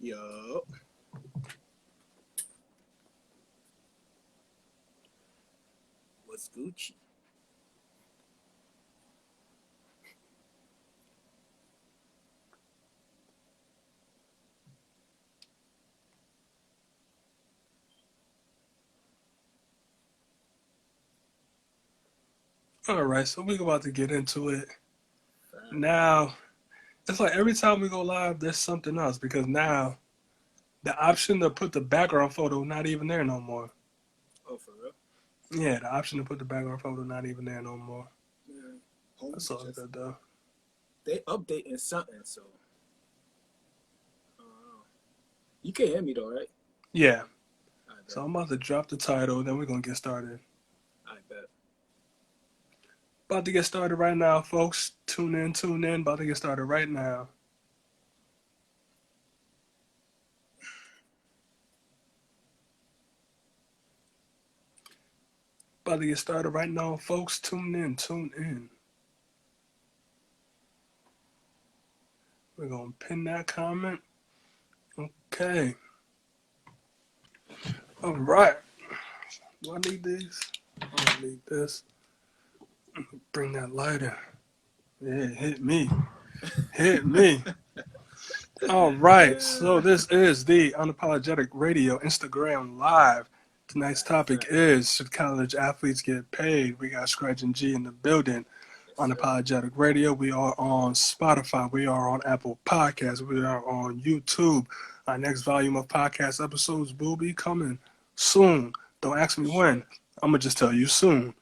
Yo. What's Gucci? All right, so we're about to get into it. Now, it's like every time we go live, there's something else because now the option to put the background photo not even there no more. Oh, for real? Yeah, the option to put the background photo not even there no more. Man, That's all good though. They updating something, so you can hear me though, right? Yeah. So I'm about to drop the title, then we're gonna get started. I bet. About to get started right now, folks. Tune in. About to get started right now. About to get started right now, folks. Tune in. We're gonna pin that comment. Okay. All right. Do I need these? I don't need this. Bring that lighter. Yeah, hit me. Hit me. All right. So this is the Unapologetic Radio Instagram Live. Tonight's topic is, should college athletes get paid? We got Scratch and G in the building. Unapologetic Radio. We are on Spotify. We are on Apple Podcasts. We are on YouTube. Our next volume of podcast episodes will be coming soon. Don't ask me when. I'm going to just tell you soon.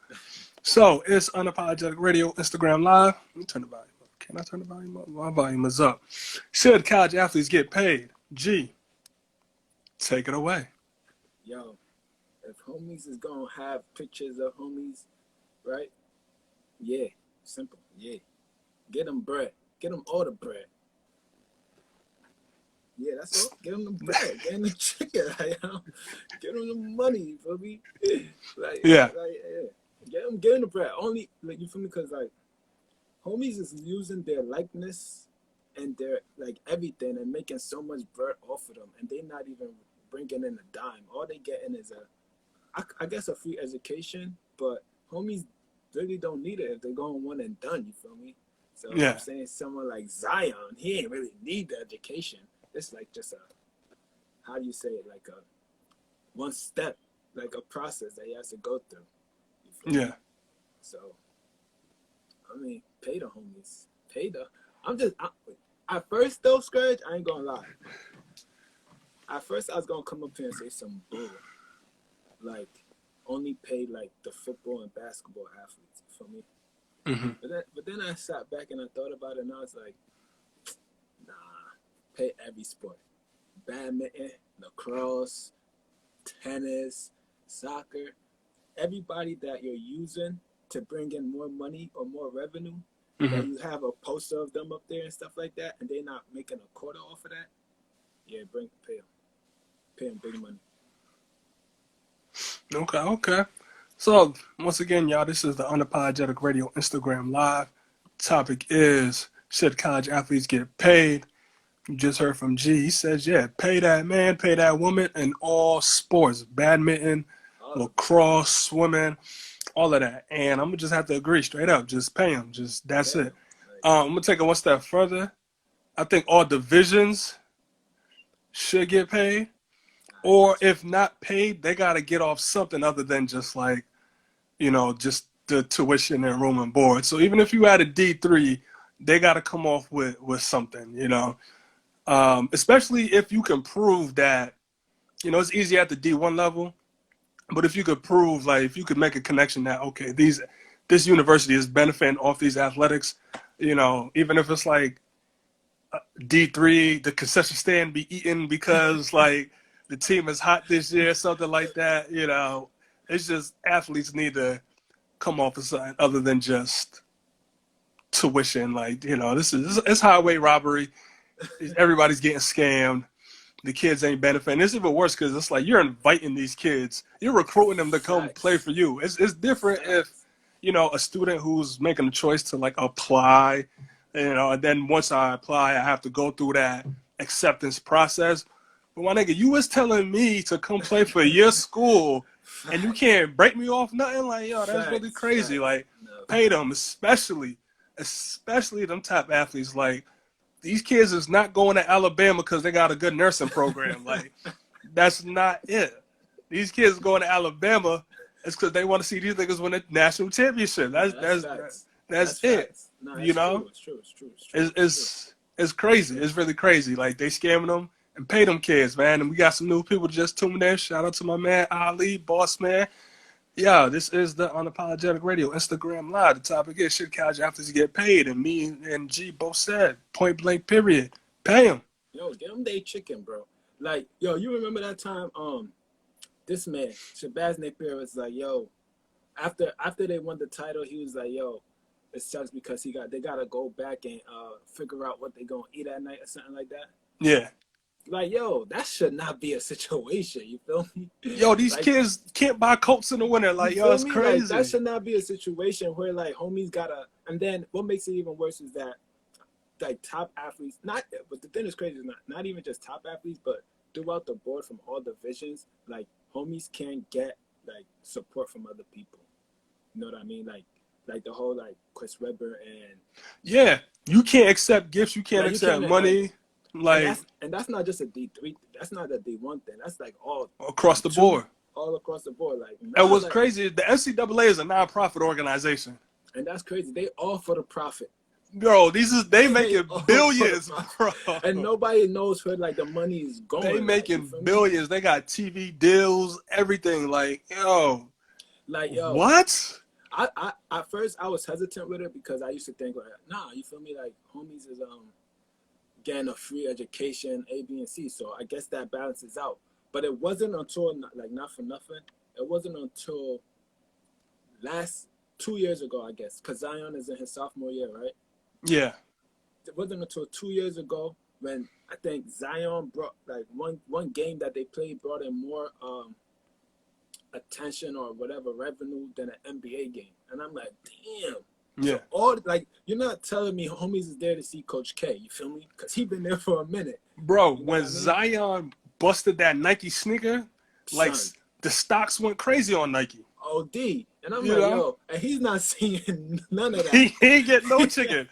So it's Unapologetic Radio Instagram Live. Let me turn the volume up. Can I turn the volume up? My volume is up. Should college athletes get paid? G, take it away. Yo, if homies is gonna have pictures of homies, right? Yeah, simple. Yeah, get them bread. Get them all the bread. Yeah, that's all. Get them the bread. Get them the chicken. Like, get them the money. You feel me? Yeah. Get them the bread. Only, like, you feel me? Because, like, homies is using their likeness and their, like, everything and making so much bread off of them. And they not even bringing in a dime. All they getting is I guess a free education. But homies really don't need it if they're going one and done. You feel me? So I'm saying someone like Zion, he ain't really need the education. It's like just how do you say it? Like a one step, like a process that he has to go through. You feel me? So, I mean, pay the homies. At first though, Scourge, I ain't gonna lie. At first I was gonna come up here and say some bull. Like, only pay like the football and basketball athletes. You feel me? Mm-hmm. But then I sat back and I thought about it and I was like, nah, pay every sport. Badminton, lacrosse, tennis, soccer. Everybody that you're using to bring in more money or more revenue, that you have a poster of them up there and stuff like that, and they're not making a quarter off of that, yeah, pay them big money. Okay. So, once again, y'all, this is the Unapologetic Radio Instagram Live. Topic is, should college athletes get paid? You just heard from G. He says, yeah, pay that man, pay that woman in all sports. Badminton, lacrosse, swimming, all of that. And I'm going to just have to agree straight up. Just pay them. That's it. I'm going to take it one step further. I think all divisions should get paid. Or if not paid, they got to get off something other than just like, just the tuition and room and board. So even if you had a D3, they got to come off with something, especially if you can prove that, it's easy at the D1 level, but if you could prove, like, if you could make a connection that, okay, this university is benefiting off these athletics, even if it's like D3, the concession stand be eaten because like the team is hot this year, something like that, it's just athletes need to come off of something other than just tuition. Like, it's highway robbery. Everybody's getting scammed. The kids ain't benefiting. It's even worse because it's like you're inviting these kids. You're recruiting them to come play for you. It's different if, a student who's making a choice to like apply, and then once I apply, I have to go through that acceptance process. But my nigga, you was telling me to come play for your school, and you can't break me off nothing. Like, yo, that's really crazy. Like, No. pay them, especially them top athletes. Like, these kids is not going to Alabama because they got a good nursing program. Like, that's not it. These kids going to Alabama is because they want to see these niggas win a national championship. That's it. No, You know, It's true. It's true. it's crazy. It's really crazy. Like, they scamming them and pay them kids, man. And we got some new people just tuned in. Shout out to my man Ali, boss man. Yeah, this is the Unapologetic Radio Instagram Live. The topic is, should college athletes get paid? And me and G both said, point blank, period. Pay them. Yo, give them they chicken, bro. Like, yo, you remember that time? This man Shabazz Napier was like, yo, after they won the title, he was like, yo, it sucks because they gotta go back and figure out what they gonna eat at night or something like that. Yeah. Like, yo, that should not be a situation. You feel me? Yo, these kids can't buy Colts in the winter. Like, yo, it's crazy. Like, that should not be a situation where, like, homies gotta. And then what makes it even worse is that, like, top athletes, but the thing is crazy is not even just top athletes, but throughout the board from all divisions, like, homies can't get, like, support from other people. You know what I mean? Like the whole, like, Chris Webber and. Yeah, you can't accept gifts. You can't accept money. Like, and that's not just a D3. That's not a D1 thing. That's like all across the board. All across the board. Like, and what's crazy is the NCAA is a non-profit organization. And that's crazy. They all for the profit. Bro, they making billions, bro. And nobody knows where, like, the money is going. They making billions. They got TV deals, everything. Like, yo. What? I at first I was hesitant with it because I used to think, like, nah, you feel me? Like, homies is getting a free education, A, B, and C. So I guess that balances out. But it wasn't until, like, not for nothing, it wasn't until 2 years ago, I guess, because Zion is in his sophomore year, right? Yeah. It wasn't until 2 years ago when I think Zion brought, like, one game that they played brought in more attention or whatever revenue than an NBA game. And I'm like, damn. Yeah. So you're not telling me homies is there to see Coach K, you feel me? Because he been there for a minute. Bro, you know when Zion busted that Nike sneaker, like, the stocks went crazy on Nike. OD. And I'm yo, and he's not seeing none of that. He ain't get no chicken.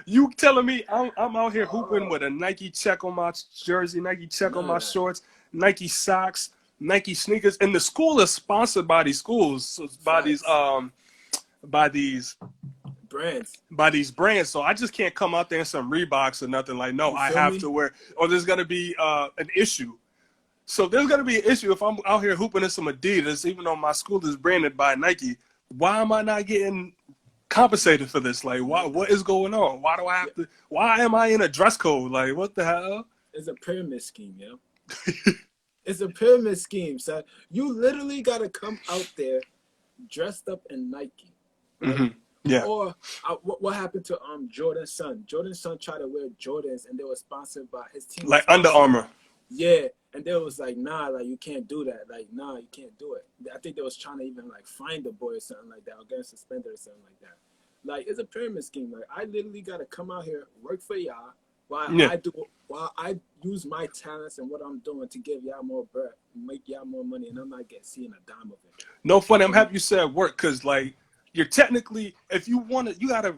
You telling me I'm out here hooping with a Nike check on my jersey, Nike check on my shorts, Nike socks, Nike sneakers, and the school is sponsored by these schools, by these brands. So I just can't come out there in some Reeboks or nothing. Like, no, I have to wear, or there's gonna be an issue. So there's gonna be an issue if I'm out here hooping in some Adidas, even though my school is branded by Nike. Why am I not getting compensated for this? Like, what is going on? Why do I have to? Why am I in a dress code? Like, what the hell? It's a pyramid scheme, yo. It's a pyramid scheme, son. You literally gotta come out there dressed up in Nike. Right? Mm-hmm. Yeah. Or what happened to Jordan's son? Jordan's son tried to wear Jordans, and they were sponsored by his team. Like Under Armour. Yeah, and they was like, nah, like, you can't do that. Like, nah, you can't do it. I think they was trying to even, like, find the boy or something like that, or get him suspended or something like that. Like, it's a pyramid scheme. Like, I literally gotta come out here, work for y'all, while I use my talents and what I'm doing to give y'all more bread, make y'all more money, and I'm not seeing a dime of it. No funny. I'm happy you said work, because, like, you're technically, if you want to, you gotta,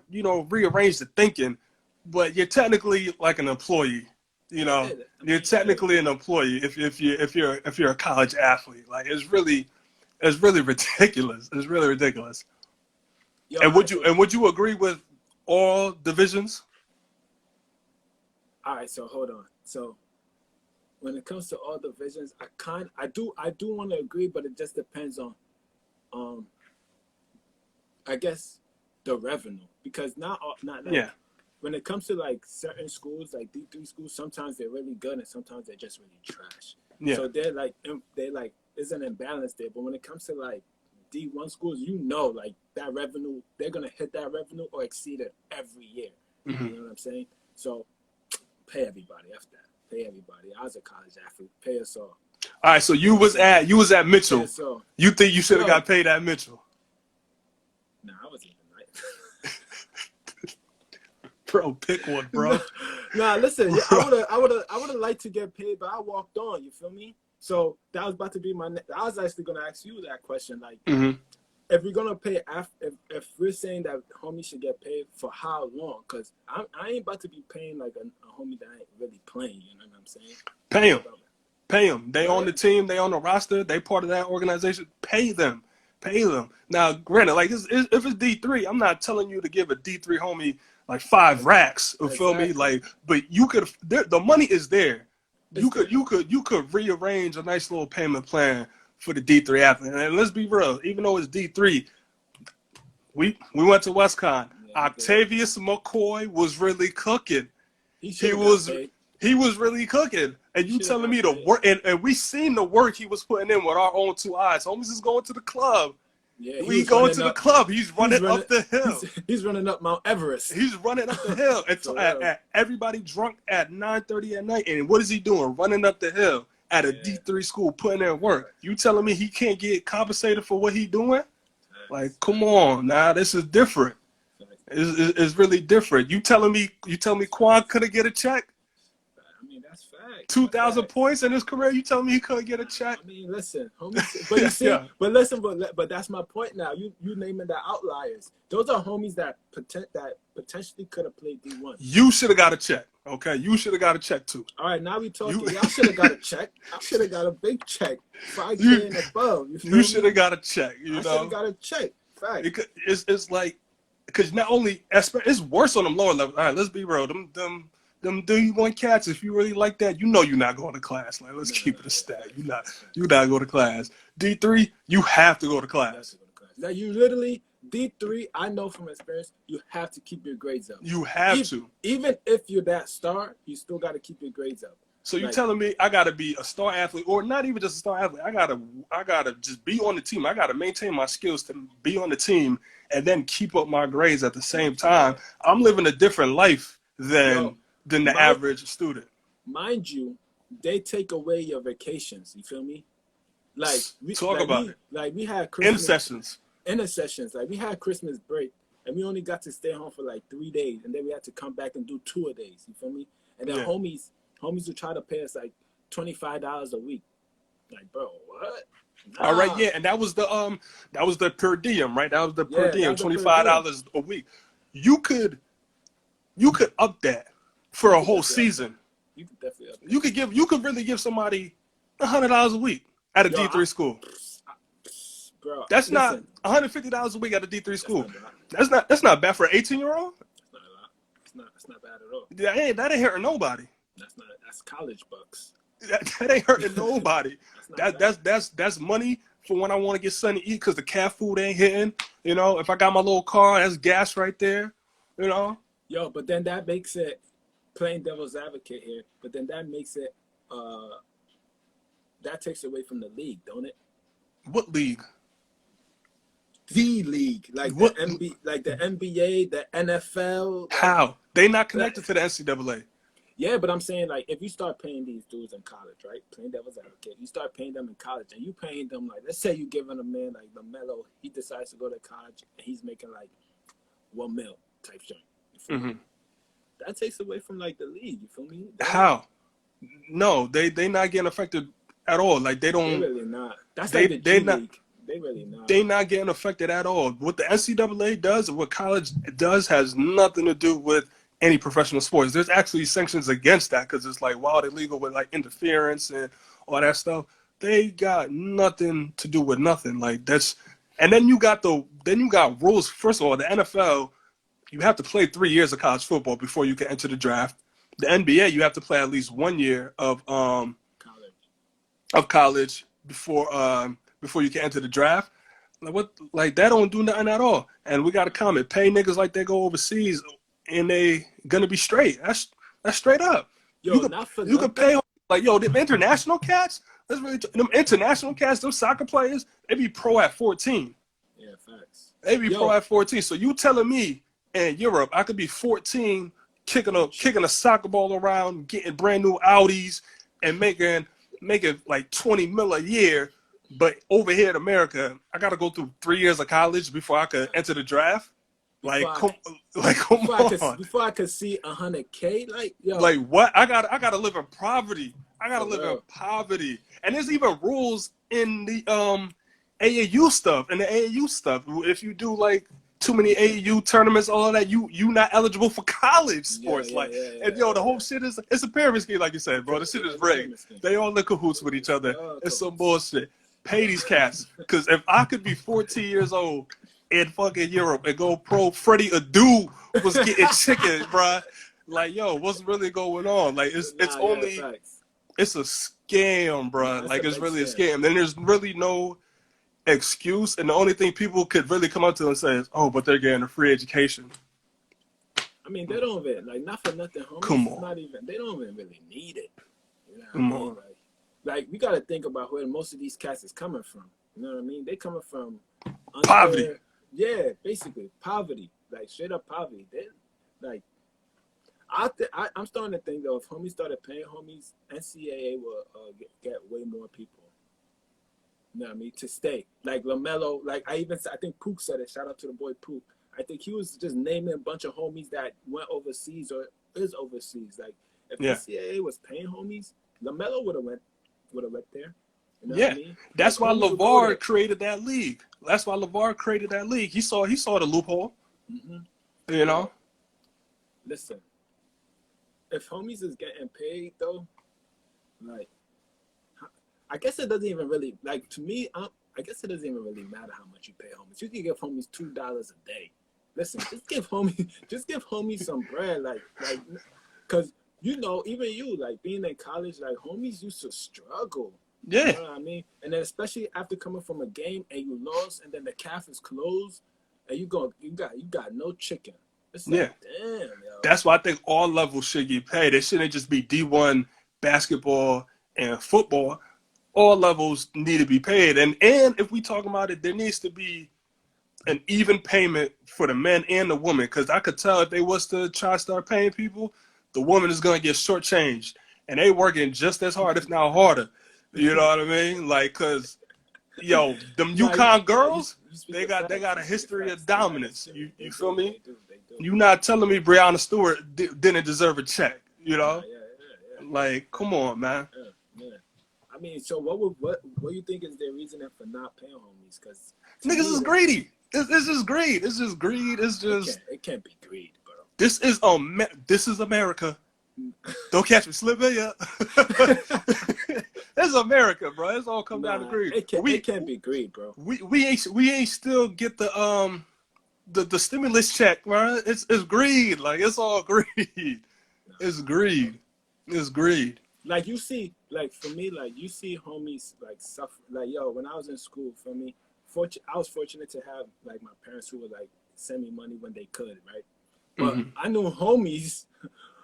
rearrange the thinking, but you're technically like an employee. You're technically an employee if you're a college athlete. Like, it's really ridiculous. It's really ridiculous. Yo, and would you agree with all divisions? All right, so hold on. So when it comes to all divisions, I do want to agree, but it just depends on I guess the revenue, because not like, when it comes to, like, certain schools, like D3 schools, sometimes they're really good and sometimes they're just really trash. Yeah. So they're like there's an imbalance there. But when it comes to, like, D1 schools, like, that revenue, they're gonna hit that revenue or exceed it every year. Mm-hmm. You know what I'm saying? So pay everybody after that. Pay everybody. I was a college athlete. Pay us all. All right. So you was at Mitchell. You think you should have got paid at Mitchell? Nah, I wasn't even Bro, pick one, nah, bro. nah, listen, yeah, Bro. I would have liked to get paid, but I walked on. You feel me? So that was about to be my. I was actually gonna ask you that question. Like, Hmm. if we're gonna pay, if we're saying that homies should get paid for how long? Cause I ain't about to be paying like a homie that ain't really playing. You know what I'm saying? Pay What them. about Pay them. They on word? the team. They on the roster. They part of that organization. Pay them. Pay them. Now, granted, like if it's D3, I'm not telling you to give a D3 homie like 5 racks. You feel me? Exactly. Like, but you could. The money is there. It's You could. there. You could rearrange a nice little payment plan for the D3 athlete. And let's be real. Even though it's D3, we went to WestCon. Yeah, we did. Octavius McCoy was really cooking. He should He have got was paid. he was really cooking. And He you should have telling got me the paid. work and we seen the work he was putting in with our own 2 eyes. Homies is going to the club. Yeah, he We was going running to the up. club. He's He's running running. up the hill. He's running up Mount Everest. He's running up the hill. And For real. everybody drunk at 9:30 at night. And what is he doing? Running up the hill at a Yeah. D3 school, putting in work. You telling me he can't get compensated for what he doing? Like, come on, now this is different. It's really different. You telling me Quan couldn't get a check? I mean, that's facts. Two That's thousand facts. points in his career. You telling me he couldn't get a check? I mean, listen, homies. But you see, Yeah. but listen, but that's my point now. You naming the outliers. Those are homies that potentially could have played D1. You should have got a check. Okay, you should have got a check too. All right, now we talking. You Y'all should have got a check. I should have got a big check, 5K you, and above. You feel you me? should have got a check. You I should have know, got a check. Fact. it's like because not only it's worse on them lower levels. All right, let's be real. Them D1 cats. If you really like that, you know you're not going to class. Like let's keep it a stat. You not go to class. D3, you have to go to class. Now you literally D3. I know from experience, you have to keep your grades up. You have to. Even if you're that star, you still got to keep your grades up. So you're Like, telling me I gotta be a star athlete, or not even just a star athlete? I gotta just be on the team. I gotta maintain my skills to be on the team, and then keep up my grades at the same time. I'm living a different life than the average student. mind you, they take away your vacations. You feel me? Like Talk about it. Like we had In Christmas sessions. sessions. Like we had Christmas break, and we only got to stay home for like 3 days, and then we had to come back and do 2 days. You feel me? And then Yeah. homies would try to pay us like $25 a week. Like, bro, what? Nah. All right, yeah, and that was the per diem, right? That was the per Yeah, that diem, was the per $25 a week. You could up that for a whole season. You could definitely up that. You could really give somebody $100 a week at a Yo, D3 school. Bro, That's listen, not $150 a week at a D3 school. That's not That's not bad for an 18-year-old. It's not a lot. It's not bad at all. That ain't hurting nobody. That's college bucks. That ain't hurting nobody. That's not That's money for when I want to get something to eat because the cat food ain't hitting. You know, if I got my little car, that's gas right there. You know. Yo, but then that makes it playing devil's advocate here. But then that makes it that takes away from the league, don't it? What league? The league, like What? like the NBA, the NFL. Like, How? They not connected to the NCAA. yeah, but I'm saying like if you start paying these dudes in college, right? Playing devil's advocate, you start paying them in college, and you paying them like, let's say you giving a man like LaMelo, he decides to go to college, and he's making like $1 million type thing. You feel me? That takes away from like the league. You feel me? How? No, they not getting affected at all. Like they They don't. really not. That's They- like the they G not- League. They really not. They not getting affected at all. What the NCAA does, what college does, has nothing to do with any professional sports. There's actually sanctions against that because it's like wild illegal with like interference and all that stuff. They got nothing to do with nothing. Like that's, and then you got rules. First of all, the NFL, you have to play 3 years of college football before you can enter the draft. The NBA, you have to play at least 1 year of college before you can enter the draft. Like that don't do nothing at all. And we got a comment: pay niggas like they go overseas and they gonna be straight. That's straight up. Yo, not for You could pay like them international cats. That's really them international cats. Them soccer players, they be pro at 14. Yeah, facts. They be pro at 14. So you telling me in Europe I could be 14 kicking a soccer ball around, getting brand new Audis, and making like 20 mil a year. But over here in America, I got to go through 3 years of college before I could enter the draft. before Like, I come, like, come on. before I could see 100K, like yo, Like what? I gotta live in poverty. I gotta for live in real. poverty. And there's even rules in the AAU stuff. And the AAU stuff, if you do like too many You can, AAU tournaments, all of that, you not eligible for college yeah, sports. yeah, Like, yeah, and yeah, yo, the yeah. whole shit is it's a pyramid scheme, like you said, bro. The shit is It's a rigged. pyramid scheme. They all in cahoots with each other. Oh, It's some cahoots. bullshit. Pay these cats. Cause if I could be 14 years old in fucking Europe and go pro, Freddie Adu was getting chicken, bruh. Like, yo, what's really going on? Like, it's Nah, yeah, only facts. it's a scam, bro. Nah, it's a Like, it's big really a scam. scam. And there's really no excuse. And the only thing people could really come up to and say is, "Oh, but they're getting a free education." I mean, they don't even like not for nothing. Come Homies is on, not even. They don't even really need it. You know what I come mean? on. Like we gotta think about where most of these cats is coming from. You know what I mean? They coming from Poverty. under, yeah, basically poverty, like straight up poverty. They like I'm starting to think though, if homies started paying homies, NCAA will get way more people. You know what I mean? To stay. Like LaMelo, like I think Pook said it. Shout out to the boy Pook. I think he was just naming a bunch of homies that went overseas or is overseas. Like if Yeah, NCAA was paying homies, LaMelo would have went there. You know what I yeah. mean? Like That's why homies would go there. LeVar created that league. That's why LeVar created that league. He saw the loophole. Mm-hmm. You Yo, know. listen. If homies is getting paid though, like I guess it doesn't even really like to me. I guess it doesn't even really matter how much you pay homies. You can give homies $2 a day. Listen, just give homies some bread, cause you know even you like being in college, like homies used to struggle. You Yeah, know what I mean? And then especially after coming from a game and you lost, and then the calf is closed, and you got no chicken. It's like yeah. damn, yo. That's why I think all levels should get paid. It shouldn't just be D1 basketball and football. All levels need to be paid. And if we talk about it, there needs to be an even payment for the men and the women. Because I could tell if they was to try to start paying people, the woman is going to get shortchanged. And they working just as hard, if not harder. You know what I mean? Like, because, yo, them Yukon Nah, girls, you speak they of got they facts. got You a speak of history of facts. They got dominance. history. You They feel do. me? They do. They do. You not telling me Breonna Stewart didn't deserve a check, you Nah, know? yeah, yeah, yeah. Like, come on, man. Yeah, yeah. I mean, so what do you think is their reasoning for not paying homies? Because to Niggas me, is greedy. It's just greed. It's just greed. It's just it can't be greed, bro. this is America. Don't catch me slipping, yeah. It's America, bro. It's all come down to Nah, greed. it can't be greed, bro. We ain't still get the stimulus check, bro. It's greed. Like it's all greed. It's greed. It's greed. Like you see, like for me, like you see homies like suffer. Like yo, when I was in school, for me, I was fortunate to have like my parents who would like send me money when they could, right? But Mm-hmm. I knew homies.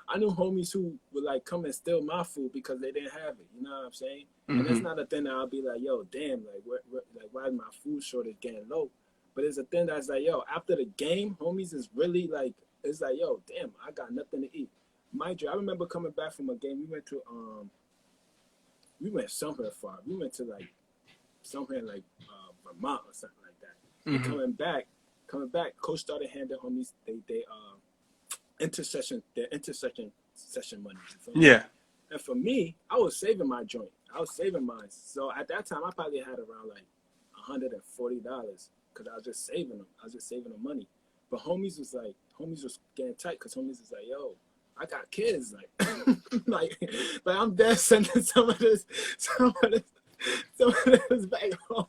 I knew homies who would like come and steal my food because they didn't have it. You know what I'm saying? And Mm-hmm. that's not a thing that I'll be like, yo, damn, like, like why is my food shortage getting low? But it's a thing that's like, yo, after the game, homies is really like, it's like, yo, damn, I got nothing to eat. Mind you, I remember coming back from a game. We went somewhere far. We went to like somewhere like Vermont or something like that. And Mm-hmm. coming back, coach started handing homies they their intersection session money. You feel me? Yeah. And for me, I was saving my joint. I was saving mine. So at that time, I probably had around like $140 because I was just saving them. I was just saving them money. But homies was getting tight because homies was like, yo, I got kids. Like, like I'm dead sending some of this back home.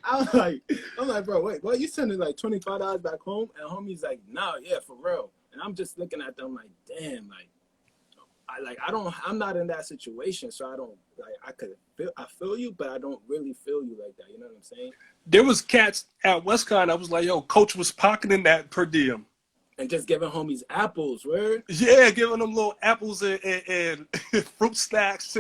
I'm like, bro, wait, what? You sending like $25 back home? And homie's like, no, yeah, for real. And I'm just looking at them like, damn, I'm not in that situation, so I don't like. I feel you, but I don't really feel you like that. You know what I'm saying? There was cats at WestCon. I was like, yo, coach was pocketing that per diem. And just giving homies apples, word. Yeah, giving them little apples and fruit snacks.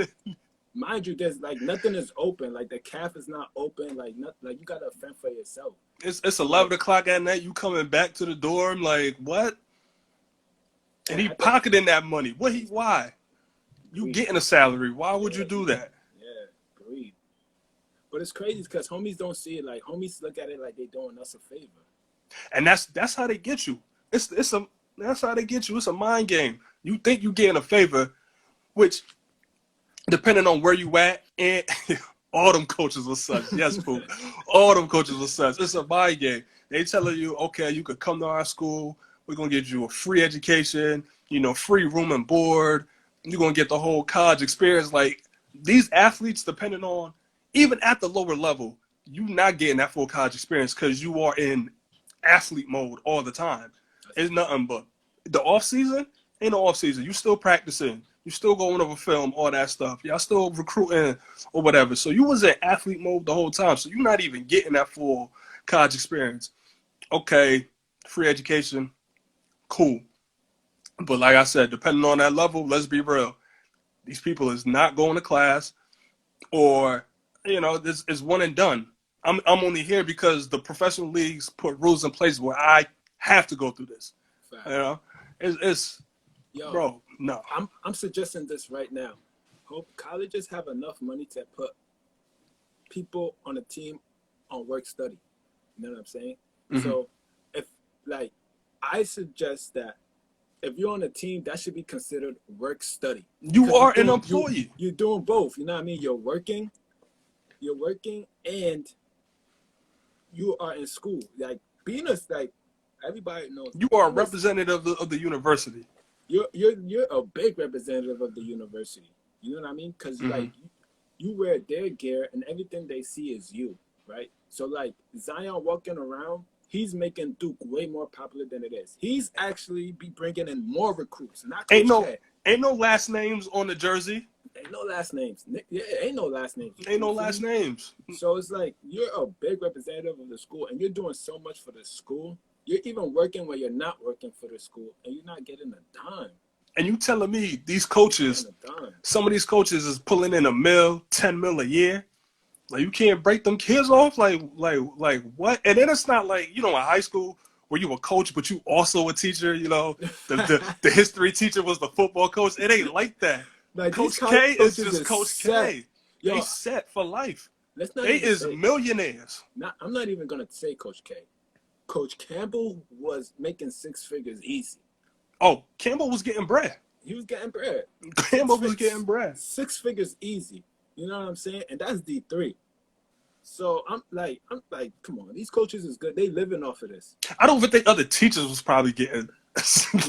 Mind you, there's like nothing is open. Like the calf is not open. Like nothing. Like you gotta fend for yourself. It's 11 o'clock at night. You coming back to the dorm? Like what? And he pocketing that money. Why? You Greed. getting a salary? Why would you do that? Yeah, greed. But it's crazy because homies don't see it like homies look at it like they doing us a favor. And that's how they get you. It's a That's how they get you. It's a mind game. You think you getting a favor, which depending on where you at, and all them coaches were such. Yes, Poop. All them coaches were such. It's a mind game. They telling you, okay, you could come to our school. We're gonna give you a free education. Free room and board. You're gonna get the whole college experience. Like these athletes, depending on even at the lower level, you not getting that full college experience because you are in athlete mode all the time. It's nothing but the off season. Ain't no off season. You still practicing. You still going over film, all that stuff. Y'all still recruiting or whatever. So you was in athlete mode the whole time. So you're not even getting that full college experience. Okay, free education, cool. But like I said, depending on that level, let's be real. These people is not going to class, or this is one and done. I'm only here because the professional leagues put rules in place where I have to go through this. Fact. It's Yo, bro, no. I'm suggesting this right now. Hope colleges have enough money to put people on a team on work study. You know what I'm saying? Mm-hmm. So if like I suggest that if you're on a team, that should be considered work study. You are an employee. You're doing both. You know what I mean? You're working and you are in school. Like being like everybody knows. You are a representative of the university. You're a big representative of the university. You know what I mean? Because like you wear their gear and everything they see is you, right? So like Zion walking around, he's making Duke way more popular than it is. He's actually be bringing in more recruits. Not Coach ain't no last names on the jersey. Ain't no last names. Yeah, ain't no last names. Ain't no last names. So it's like you're a big representative of the school, and you're doing so much for the school. You're even working where you're not working for the school, and you're not getting a dime. And you telling me these coaches, some of these coaches is pulling in $10 million a year? Like you can't break them kids off? Like what? And then it's not like, in high school where you a coach, but you also a teacher, the history teacher was the football coach. It ain't like that. Like Coach K is just Coach K. Yo, they set for life. They is millionaires. I'm not even going to say Coach K. Coach Campbell was making six figures easy. Oh, Campbell was getting bread. He was getting bread. Campbell was getting bread. 6 figures easy. You know what I'm saying? And that's D3. So I'm like, come on. These coaches is good. They living off of this. I don't even think other teachers was probably getting.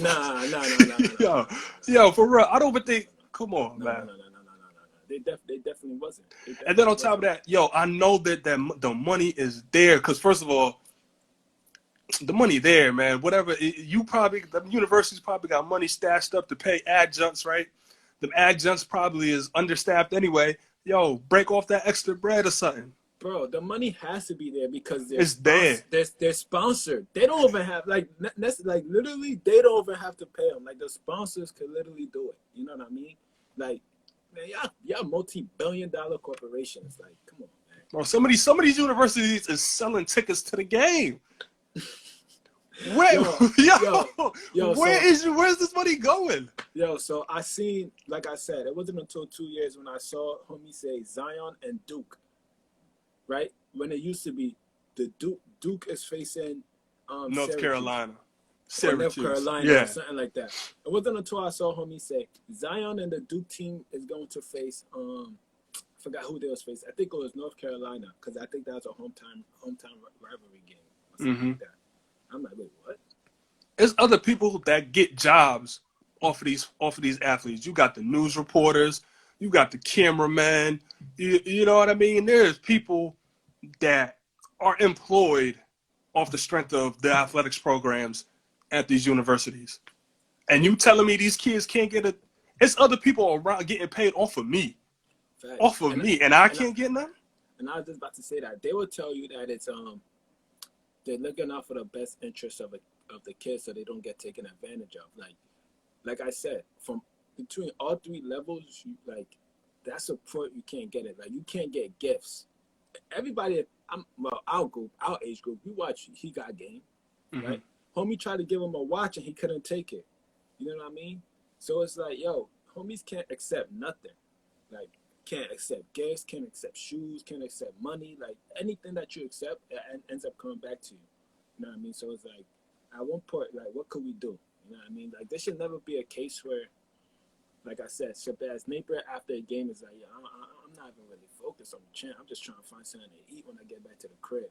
Nah. Yo, for real. I don't even think. Come on, man. No. They definitely wasn't. And then on top of that, I know that the money is there because first of all, the money there, man. Whatever the university's probably got money stashed up to pay adjuncts, right? The adjuncts probably is understaffed anyway. Yo, break off that extra bread or something. Bro, the money has to be there because they're sponsored. They don't even have literally they don't even have to pay them. Like the sponsors could literally do it. You know what I mean? Like, man, y'all multi-billion-dollar corporations. Like, come on, man. Bro, some of these universities is selling tickets to the game. Where's this money going? Yo, so I seen, like I said, it wasn't until 2 years when I saw homie say Zion and Duke, right? When it used to be the Duke is facing North Carolina. North Carolina or something like that. It wasn't until I saw homie say Zion and the Duke team is going to face I forgot who they was facing. I think it was North Carolina because I think that was a hometown rivalry game or something like that. I'm like, wait, what? There's other people that get jobs off of these athletes. You got the news reporters, you got the cameramen. You know what I mean? There's people that are employed off the strength of the athletics programs at these universities. And you telling me these kids can't get it's other people around getting paid off of me. Facts. And I can't get none? And I was just about to say that. They will tell you that it's they're looking out for the best interests of the kids so they don't get taken advantage of. Like I said, from between all three levels, that support you can't get it. Like you can't get gifts. Everybody, our age group, we watch He Got Game, right? Homie tried to give him a watch and he couldn't take it. You know what I mean? So it's like, yo, homies can't accept nothing. Like, can't accept gifts, can't accept shoes, can't accept money. Like anything that you accept ends up coming back to you. You know what I mean? So it's like, at one point, like, what could we do? You know what I mean? Like, there should never be a case where, like I said, Shabazz Napier after a game is like, yeah, I'm not even really focused on the champ. I'm just trying to find something to eat when I get back to the crib.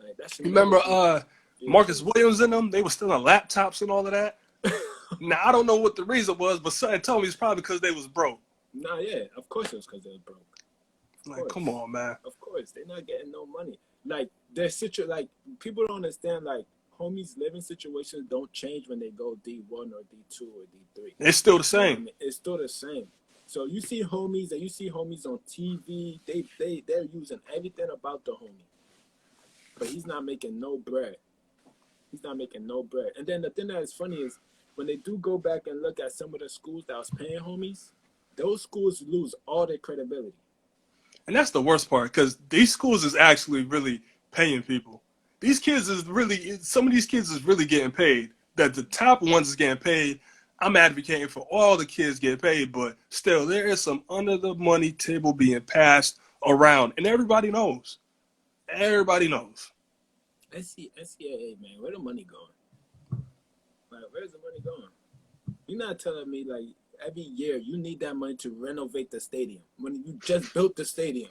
Like, that should You never remember be a Marcus case. Williams and them? They were still on laptops and all of that. Now I don't know what the reason was, but something told me it's probably because they was broke. Nah, yeah, of course it was because they were broke. Like, come on, man. Of course, they're not getting no money. Like, like, people don't understand, like, homies' living situations don't change when they go D1 or D2 or D3. It's still the You know what I same. mean? It's still the same. So you see homies on TV, they're using everything about the homie. But he's not making no bread. He's not making no bread. And then the thing that is funny is when they do go back and look at some of the schools that was paying homies, those schools lose all their credibility. And that's the worst part, because these schools is actually really paying people. These kids is really, some of these kids is really getting paid. That the top ones is getting paid. I'm advocating for all the kids get paid, but still, there is some under the money table being passed around, and everybody knows. Everybody knows. NCAA, man, where the money going? Like, where's the money going? You're not telling me, like, every year you need that money to renovate the stadium when you just built the stadium.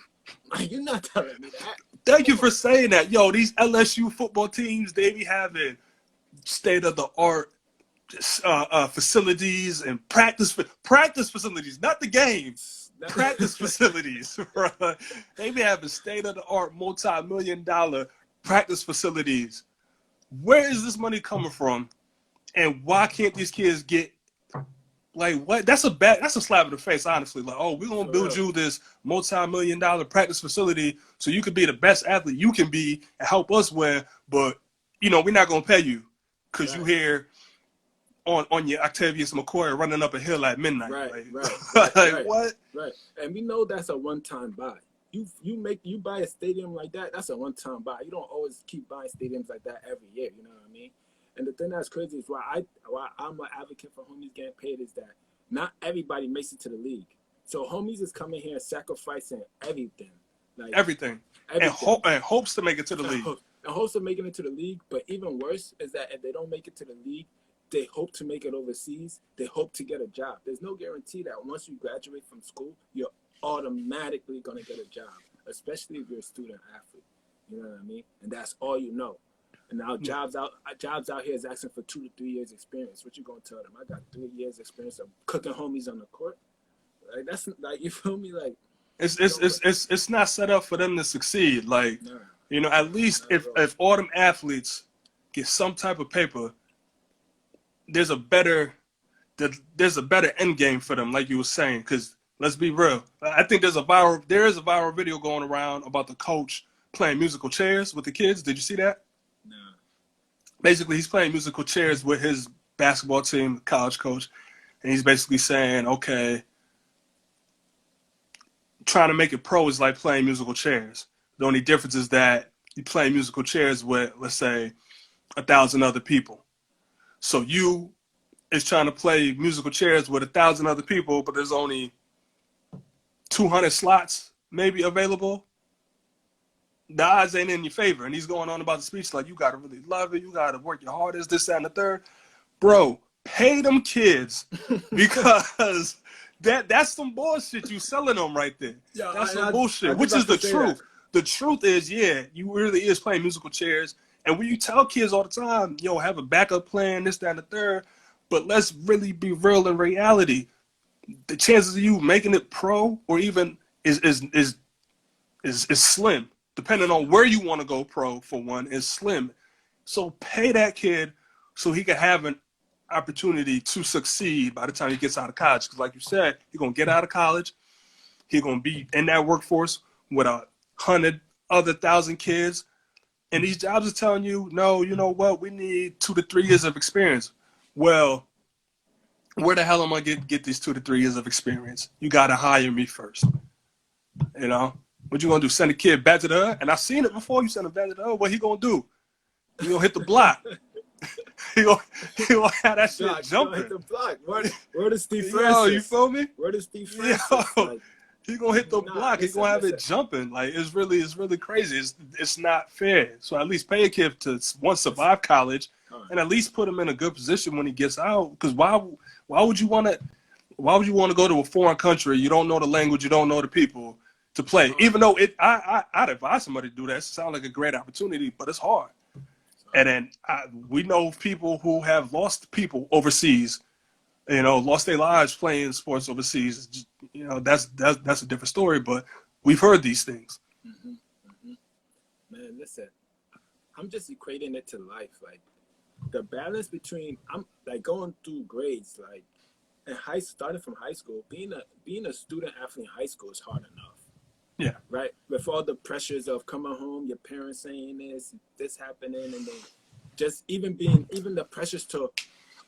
Like, you're not telling me that. Thank you for saying that. Yo, these LSU football teams, they be having state-of-the-art facilities and practice facilities, not the games. Practice facilities, right? They be having state-of-the-art, multi-million-dollar practice facilities. Where is this money coming from? And why can't these kids get, like, what? That's a slap in the face, honestly. Like, oh, we're going to build you this multi-million-dollar practice facility so you can be the best athlete you can be and help us win, but, you know, we're not going to pay you because you here on your Octavius McCoy running up a hill at midnight. Right. What? Right. And we know that's a one-time buy. You buy a stadium like that, that's a one-time buy. You don't always keep buying stadiums like that every year, you know what I mean? And the thing that's crazy is why I'm an advocate for homies getting paid is that not everybody makes it to the league. So homies is coming here and sacrificing everything. Like everything. And hopes to make it to the league. And hopes of making it to the league, but even worse is that if they don't make it to the league, they hope to make it overseas. They hope to get a job. There's no guarantee that once you graduate from school, you're automatically going to get a job, especially if you're a student athlete. You know what I mean? And that's all you know. And now jobs out here is asking for 2 to 3 years experience. What you going to tell them? I got 3 years experience of cooking homies on the court. Like, that's like, you feel me? Like, it's not set up for them to succeed. Like, you know, at least if all them athletes get some type of paper, there's a better end game for them, like you were saying. Because let's be real, I think there is a viral video going around about the coach playing musical chairs with the kids. Did you see that? No. Basically, he's playing musical chairs with his basketball team, college coach, and he's basically saying, okay, trying to make it pro is like playing musical chairs. The only difference is that you play musical chairs with, let's say, 1,000 other people. So you is trying to play musical chairs with 1,000 other people, but there's only 200 slots maybe available. The odds ain't in your favor. And he's going on about the speech like, you got to really love it. You got to work your hardest, this, that, and the third. Bro, pay them kids because that's some bullshit you selling them right there. Yeah, that's some bullshit, which is the truth. The truth is, yeah, you really is playing musical chairs. And when you tell kids all the time, yo, have a backup plan, this, that, and the third, but let's really be real in reality. The chances of you making it pro or even is slim. Depending on where you want to go pro, for one, is slim. So pay that kid so he can have an opportunity to succeed by the time he gets out of college. Because like you said, he's going to get out of college. He's going to be in that workforce with 100,000 kids. And these jobs are telling you, no, you know what? We need 2 to 3 years of experience. Well, where the hell am I going to get these 2 to 3 years of experience? You got to hire me first. You know? What you going to do? Send a kid back to the hood? And I've seen it before. You send him back to the hood. What he going to do? He going to hit the block. he gonna have that shit jumping. Hit the block. Where does Steve Francis? Yo, you feel me? Where does Steve Francis? He gonna hit the Nah, block. He gonna have listen. it jumping. Like it's really crazy. It's not fair. So at least pay a kid to once survive college, All right. and at least put him in a good position when he gets out. Because why would you want to go to a foreign country? You don't know the language. You don't know the people to play. All right. Even though I'd advise somebody to do that. It sounds like a great opportunity, but it's hard. And then we know people who have lost people overseas, lost their lives playing sports overseas. That's a different story, but we've heard these things. Mm-hmm. Mm-hmm. Man, listen, I'm just equating it to life. Like the balance between I'm like going through grades, like in starting from high school, being a student athlete in high school is hard enough. Yeah. Right? With all the pressures of coming home, your parents saying this happening, and then just even the pressures to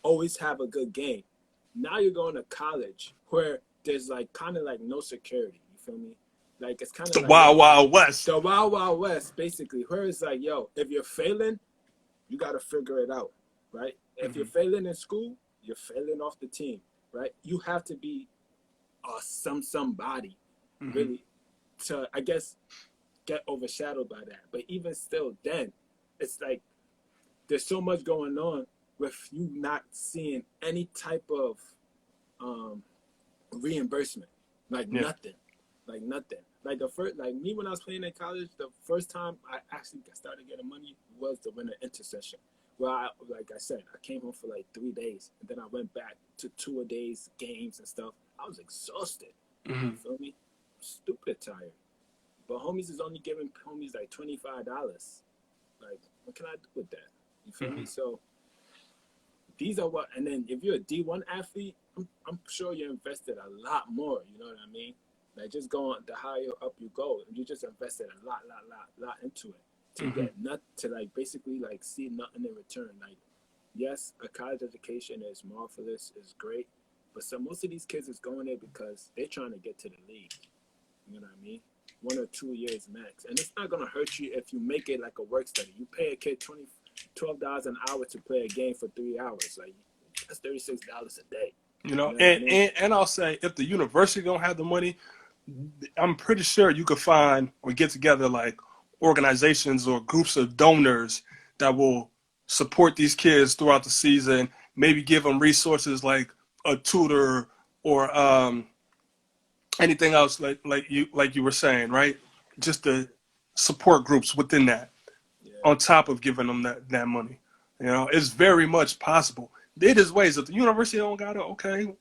always have a good game. Now you're going to college where there's like kind of like no security. You feel me? Like it's kind of The like Wild Wild West. the wild wild west, basically. Where it's like, yo, if you're failing, you got to figure it out, right? If you're failing in school, you're failing off the team, right? You have to be somebody, really, to, I guess, get overshadowed by that. But even still, then, it's like there's so much going on with you not seeing any type of reimbursement, like nothing. Like the first, like me when I was playing in college, the first time I actually started getting money was the winter intercession. Well, like I said, I came home for like 3 days, and then I went back to 2 days games and stuff. I was exhausted. You feel me? Stupid tired. But homies is only giving homies like $25. Like, what can I do with that? You feel me? So these are what, and then if you're a D1 athlete, I'm sure you invested a lot more. You know what I mean? Like just going the higher up you go, you just invested a lot into it to get to like basically like see nothing in return. Like, yes, a college education is marvelous, is great, but most of these kids is going there because they're trying to get to the league. You know what I mean? 1 or 2 years max, and it's not gonna hurt you if you make it like a work study. You pay a kid $12 an hour to play a game for 3 hours. Like that's $36 a day. You know, and I'll say if the university don't have the money, I'm pretty sure you could find or get together like organizations or groups of donors that will support these kids throughout the season. Maybe give them resources like a tutor or anything else like you were saying, right? Just the support groups within that, on top of giving them that money. It's very much possible. It is ways. If the university don't got it, okay,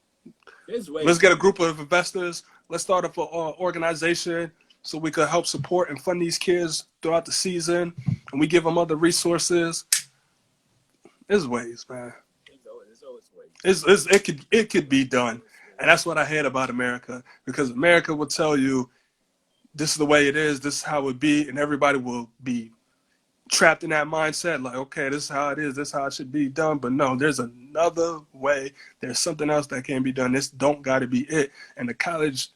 let's get a group of investors. Let's start up an organization so we could help support and fund these kids throughout the season, and we give them other resources. There's ways, man. There's always ways. It could be done, and that's what I hate about America, because America will tell you this is the way it is, this is how it would be, and everybody will be trapped in that mindset, like, okay, this is how it is, this is how it should be done. But no, there's another way. There's something else that can be done. This don't got to be it. And the college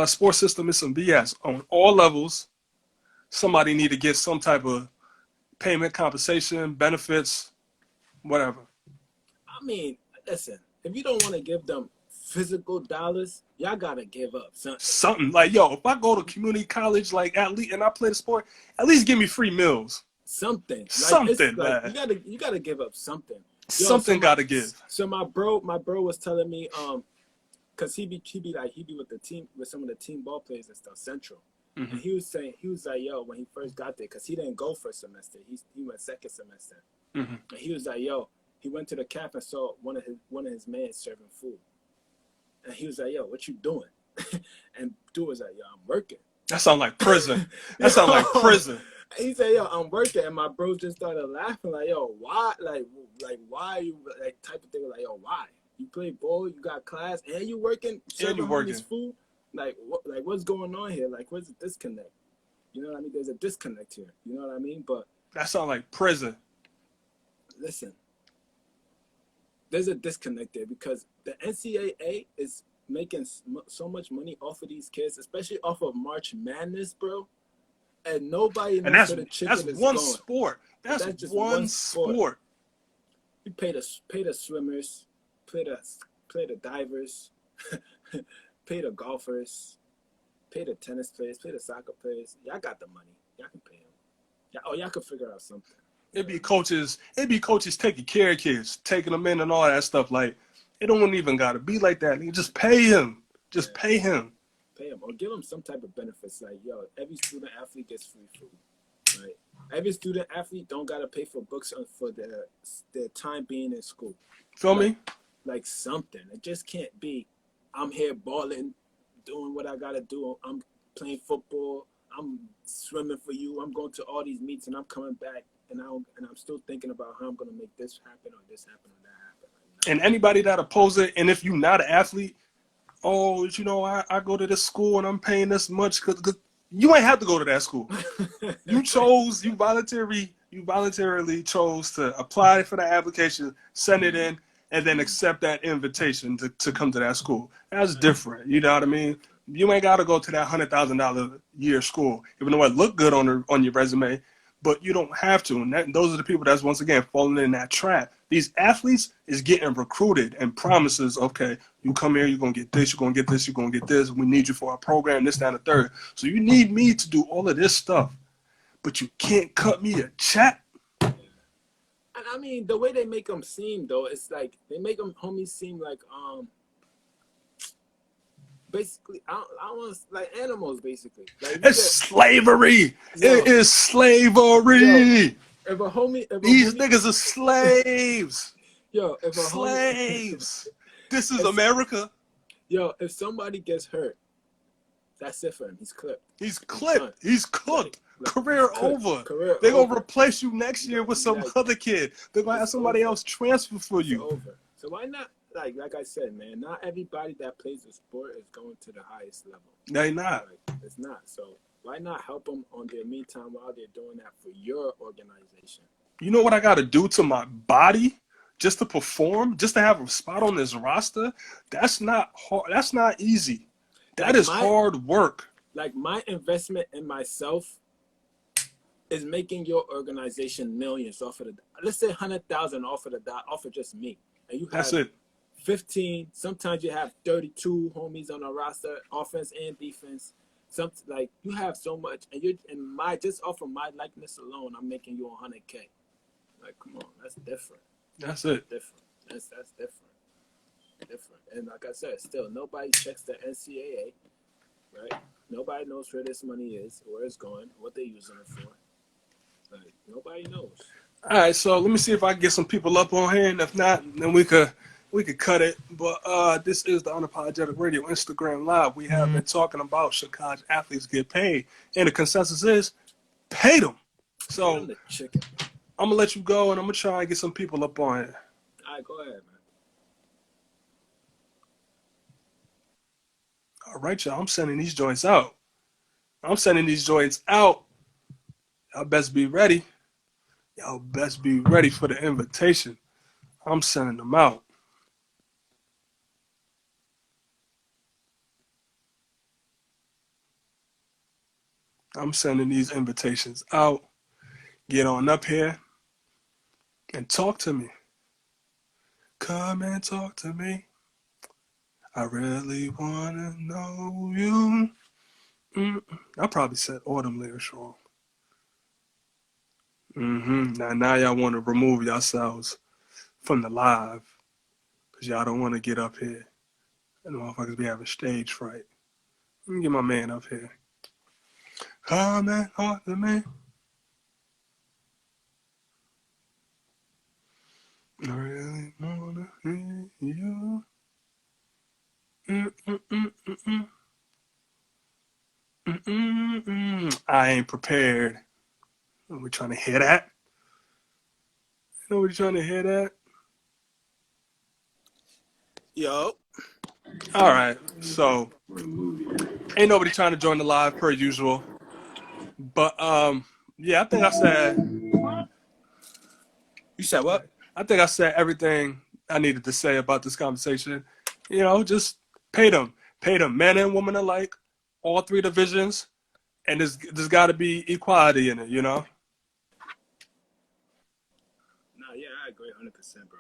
sports system is some BS on all levels. Somebody need to get some type of payment, compensation, benefits, whatever. I mean, listen, if you don't want to give them physical dollars, y'all gotta give up something. Like, yo, if I go to community college, like athlete, and I play the sport, at least give me free meals. Something. Like, something, like, man. You gotta give up something. Something gotta give. So my bro was telling me, cause he be with the team, with some of the team ball players and stuff, Central. And he was like, yo, when he first got there, cause he didn't go first semester, he went second semester. And he was like, yo, he went to the camp and saw one of his men serving food. And he was like, yo, what you doing? And dude was like, yo, I'm working. That sound like prison. That sound like prison. He said, yo, I'm working. And my bro just started laughing, like, yo, why? Like why you, like, type of thing, like, yo, why? You play ball, you got class, and you working, serving his food? Like, what's going on here? Like, where's the disconnect? You know what I mean? There's a disconnect here. You know what I mean? But that sound like prison. Listen, there's a disconnect there because the NCAA is making so much money off of these kids, especially off of March Madness, bro. And nobody knows where the chicken is going. That's one sport. That's just one sport. You pay the swimmers, pay the divers, pay the golfers, pay the tennis players, pay the soccer players. Y'all got the money. Y'all can pay them. Y'all can figure out something. It'd be coaches taking care of kids, taking them in and all that stuff. Like, it don't even gotta be like that. You just pay him. Just pay him. Pay them or give them some type of benefits. Like, yo, every student athlete gets free food. Right? Every student athlete don't gotta pay for books for their time being in school. Feel me? Like something. It just can't be. I'm here balling, doing what I gotta do. I'm playing football. I'm swimming for you. I'm going to all these meets and I'm coming back and I'm still thinking about how I'm gonna make this happen or this happen or that happen. Like, And anybody that opposes it, and if you're not an athlete, oh, you know, I go to this school and I'm paying this much because you ain't have to go to that school. You voluntarily chose to apply for the application, send it in, and then accept that invitation to come to that school. That's different. You know what I mean? You ain't got to go to that $100,000 year school, even though it look good on your resume, but you don't have to. And those are the people that's, once again, falling in that trap. These athletes is getting recruited and promises, okay, you come here, you're going to get this, you're going to get this, you're going to get this. We need you for our program, this, that, and the third. So you need me to do all of this stuff, but you can't cut me a check. and I mean, the way they make them seem, though, it's like they make them homies seem like basically I want like animals basically. Like It's slavery. It is slavery. If a homie, These niggas are slaves. Yo, if a slaves. This is America. Yo, if somebody gets hurt, that's it for him. He's clipped. He's clipped. He's cooked. Career over. They're going to replace you next year with some other kid. They're going to have somebody else transfer for you. It's over. So why not? Like I said, man, not everybody that plays the sport is going to the highest level. They not. Like, it's not. So why not help them on their meantime while they're doing that for your organization? You know what I got to do to my body just to perform, just to have a spot on this roster? That's not hard. That's not easy. That is hard work. Like my investment in myself is making your organization millions off of let's say 100,000 off of just me, and you have that's it. 15. Sometimes you have 32 homies on a roster, offense and defense. Like you have so much, and just off of my likeness alone, I'm making you 100K. Like, come on, that's different. That's it. Different. That's different. Different. And like I said, still nobody checks the NCAA, right? Nobody knows where this money is, where it's going, what they're using it for. Like nobody knows. All right, so let me see if I can get some people up on here, and if not, then we could cut it. But this is the Unapologetic Radio Instagram Live. We have been talking about should college athletes get paid, and the consensus is pay them. So I'm gonna let you go, and I'm gonna try and get some people up on it. All right, go ahead, man. All right, y'all. I'm sending these joints out. Y'all best be ready. Y'all best be ready for the invitation. I'm sending them out. I'm sending these invitations out. Get on up here and talk to me. Come and talk to me. I really want to know you. I probably said autumn lyrics wrong. Now y'all want to remove yourselves from the live because y'all don't want to get up here. And motherfuckers be having stage fright. Let me get my man up here. Come and talk to me. I really wanna hear you. I ain't prepared. Are we trying to hear that? Nobody trying to hear that? Yo. All right. So ain't nobody trying to join the live per usual. But yeah, I think I said. You said what? I think I said everything I needed to say about this conversation. You know, just pay them, men and women alike, all three divisions, and there's got to be equality in it. You know. No, yeah, I agree 100%, bro.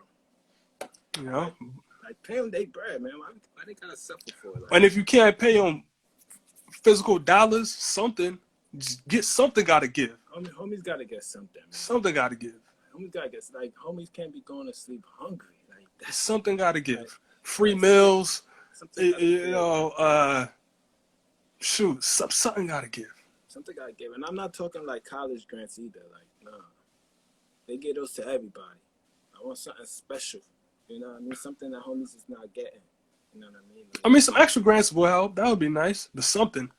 You know, Like, pay them they bread, man. Why they gotta suffer for it? Like, And if you can't pay them physical dollars, something, just get something. Got to give. homies gotta get something, man. Something got to give. Homies gotta get, like, homies can't be going to sleep hungry. Like, that's Something got to give. Like, Free that's meals. something gotta You give. know, shoot, something got to give. Something gotta give. And I'm not talking like college grants either. Like, nah. They give those to everybody. I want something special. You know what I mean? Something that homies is not getting. You know what I mean? Like, I mean, some extra grants will help. That would be nice. But something.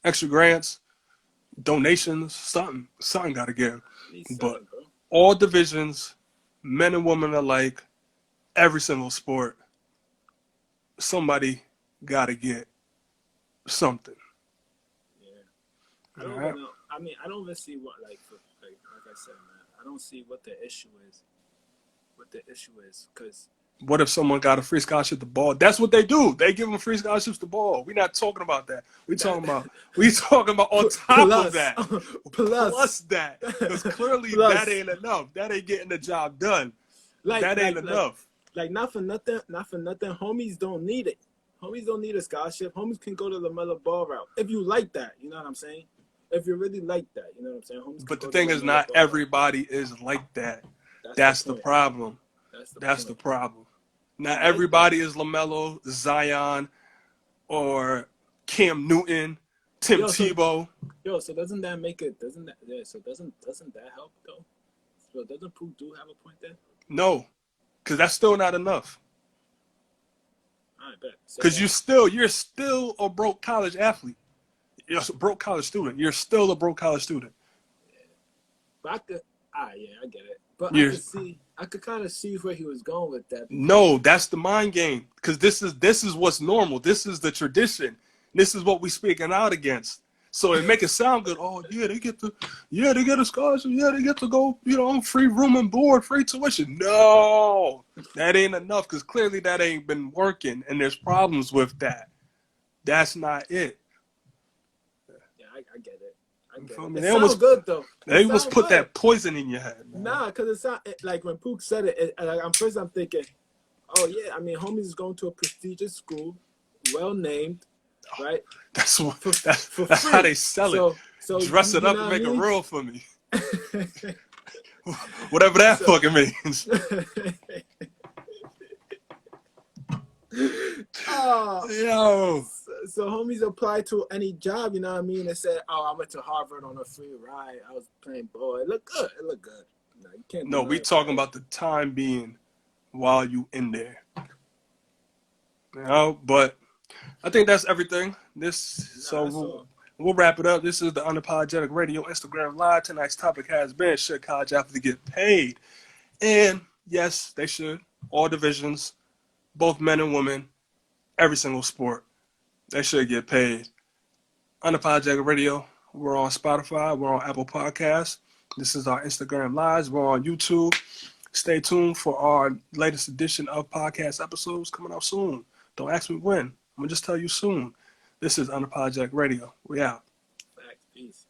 Extra grants, donations, something got to give. need But something, bro. all divisions, men and women alike, every single sport, somebody got to get something. Yeah. I don't Alright. know. I mean, I don't even see what, like I said, man. I don't see what the issue is. Because What if someone got a free scholarship to ball? That's what they do. They give them free scholarships to ball. We're not talking about that. We talking about on top of that. Plus that. Because clearly that ain't enough. That ain't getting the job done. That ain't enough. Like, not for nothing. Homies don't need it. Homies don't need a scholarship. Homies can go to the LaMelo Ball route if you like that. You know what I'm saying? If you really like that, you know what I'm saying? Homies But can the go thing to is, LaMelo not Ball route. everybody is like that. That's the problem. That's the problem. Not everybody is LaMelo, Zion, or Cam Newton, Tim Tebow. So doesn't that make it? Doesn't that help though? So doesn't Pooh have a point there? No, because that's still not enough. I bet. Because you're still a broke college athlete. You're a broke college student. You're still a broke college student. Yeah. But I get it. But I could kind of see where he was going with that. No, that's the mind game. Because this is what's normal. This is the tradition. This is what we speaking out against. So it make it sound good. Oh yeah, they get a scholarship. Yeah, they get to go. Free room and board, free tuition. No, that ain't enough. Because clearly that ain't been working, and there's problems with that. That's not it. Yeah, I get it. They sounds good though. They almost put that poison in your head. Man. Nah, because it's not like when Pook said it. I'm thinking, oh yeah, I mean, homies is going to a prestigious school, well named, right? That's for how they sell it. So dress it up and make it real for me. Whatever that fucking means. Yo. So homies apply to any job, you know what I mean? They said, oh, I went to Harvard on a free ride. I was playing ball. It looked good. No, you can't we talking about the time being while you in there. But I think that's everything. We'll wrap it up. This is the Unapologetic Radio Instagram Live. Tonight's topic has been, should college athletes get paid? And yes, they should. All divisions, both men and women, every single sport, they should get paid. Unapologetic Radio, we're on Spotify, we're on Apple Podcasts. This is our Instagram Lives. We're on YouTube. Stay tuned for our latest edition of podcast episodes coming out soon. Don't ask me when. I'm going to just tell you soon. This is Unapologetic Radio. We out. Peace.